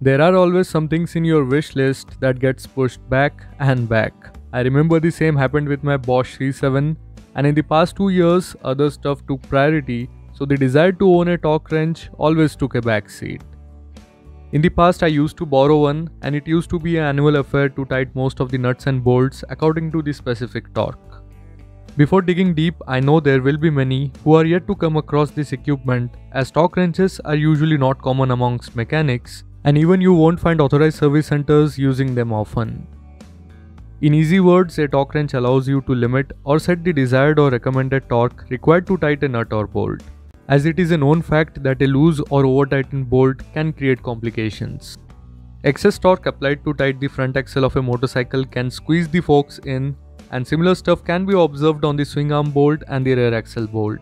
There are always some things in your wish list that gets pushed back and back. I remember the same happened with my Bosch C7, and in the past 2 years other stuff took priority, so the desire to own a torque wrench always took a back seat. In the past I used to borrow one, and it used to be an annual affair to tighten most of the nuts and bolts according to the specific torque. Before digging deep, I know there will be many who are yet to come across this equipment, as torque wrenches are usually not common amongst mechanics, and even you won't find authorized service centers using them often. In easy words, a torque wrench allows you to limit or set the desired or recommended torque required to tighten a nut or bolt, as it is a known fact that a loose or over-tightened bolt can create complications. Excess torque applied to tighten the front axle of a motorcycle can squeeze the forks in, and similar stuff can be observed on the swing arm bolt and the rear axle bolt.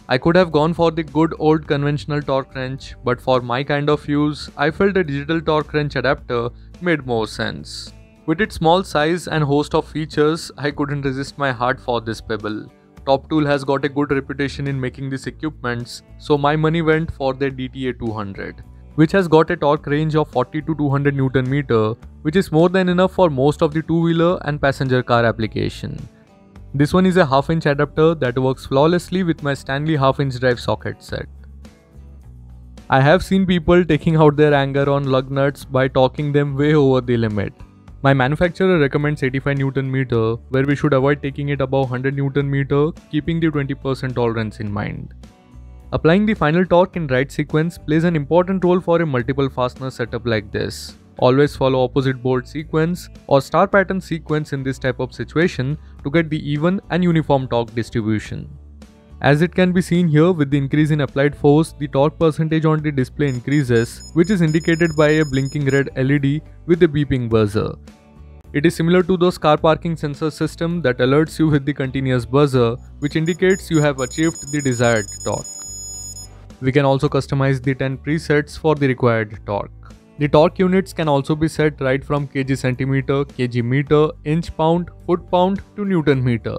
I could have gone for the good old conventional torque wrench, but for my kind of use, I felt a digital torque wrench adapter made more sense. With its small size and host of features, I couldn't resist my heart for this pebble. Top Tool has got a good reputation in making these equipments, so my money went for their DTA 200, which has got a torque range of 40 to 200 Nm, which is more than enough for most of the two-wheeler and passenger car application. This one is a half-inch adapter that works flawlessly with my Stanley half-inch drive socket set. I have seen people taking out their anger on lug nuts by torquing them way over the limit. My manufacturer recommends 85 Nm, where we should avoid taking it above 100 Nm, keeping the 20% tolerance in mind. Applying the final torque in right sequence plays an important role for a multiple fastener setup like this. Always follow opposite bolt sequence or star pattern sequence in this type of situation to get the even and uniform torque distribution. As it can be seen here, with the increase in applied force, the torque percentage on the display increases, which is indicated by a blinking red LED with a beeping buzzer. It is similar to those car parking sensor system that alerts you with the continuous buzzer, which indicates you have achieved the desired torque. We can also customize the 10 presets for the required torque. The torque units can also be set right from kg centimeter, kg meter, inch pound, foot pound to Newton meter.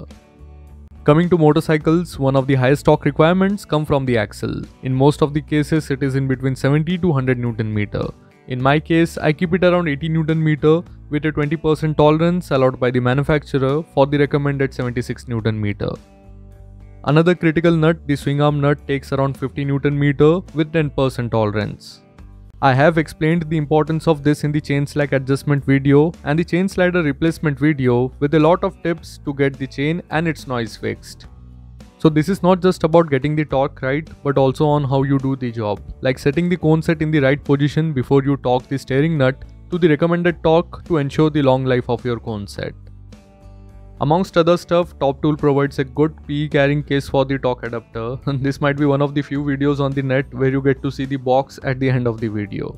Coming to motorcycles, one of the highest torque requirements come from the axle. In most of the cases, it is in between 70 to 100 Newton meter. In my case, I keep it around 80 Newton meter with a 20% tolerance allowed by the manufacturer for the recommended 76 Newton meter. Another critical nut, the swing arm nut, takes around 50 Newton meter with 10% tolerance. I have explained the importance of this in the chain slack adjustment video and the chain slider replacement video with a lot of tips to get the chain and its noise fixed. So this is not just about getting the torque right, but also on how you do the job, like setting the cone set in the right position before you torque the steering nut to the recommended torque to ensure the long life of your cone set. Amongst other stuff, Top Tool provides a good PE carrying case for the torque adapter. This might be one of the few videos on the net where you get to see the box at the end of the video.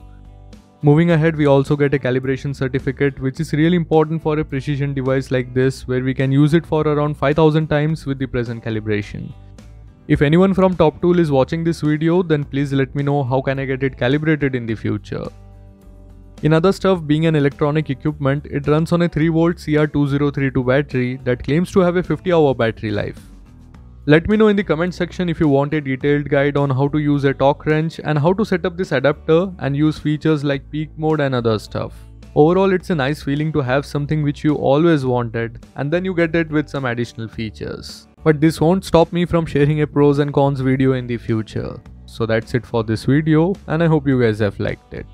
Moving ahead, we also get a calibration certificate, which is really important for a precision device like this, where we can use it for around 5000 times with the present calibration. If anyone from Top Tool is watching this video, then please let me know how can I get it calibrated in the future. In other stuff, being an electronic equipment, it runs on a 3V CR2032 battery that claims to have a 50-hour battery life. Let me know in the comment section if you want a detailed guide on how to use a torque wrench and how to set up this adapter and use features like peak mode and other stuff. Overall, it's a nice feeling to have something which you always wanted and then you get it with some additional features. But this won't stop me from sharing a pros and cons video in the future. So that's it for this video, and I hope you guys have liked it.